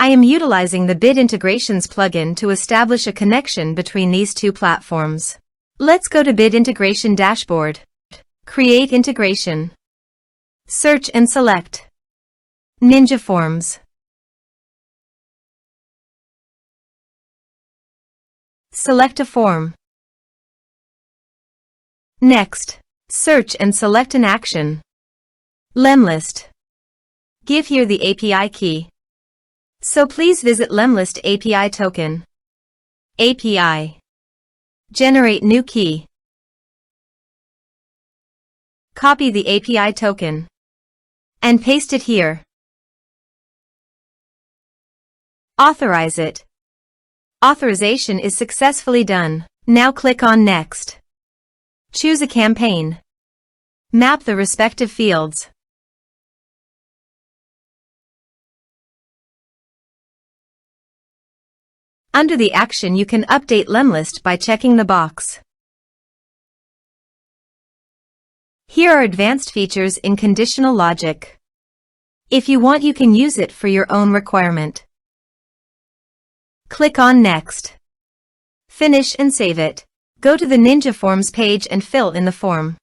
I am utilizing the Bid Integrations plugin to establish a connection between these two platforms. Let's go to Bid Integration Dashboard. Create Integration. Search and select Ninja Forms. Select a form. Next, search and select an action. Lemlist. Give here the API key. So please visit Lemlist API token. API. Generate new key. Copy the API token and paste it here. Authorize it. Authorization is successfully done. Now click on Next. Choose a campaign. Map the respective fields. Under the action you can update Lemlist by checking the box. Here are advanced features in conditional logic. If you want you can use it for your own requirement. Click on Next. Finish and save it. Go to the Ninja Forms page and fill in the form.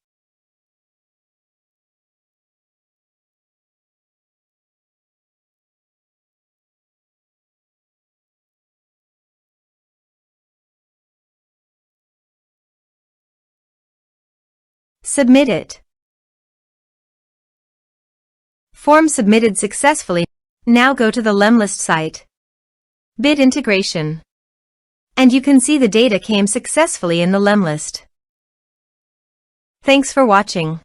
Submit it. Form submitted successfully. Now go to the Lemlist site. Bid Integration. And you can see the data came successfully in the Lemlist. Thanks for watching.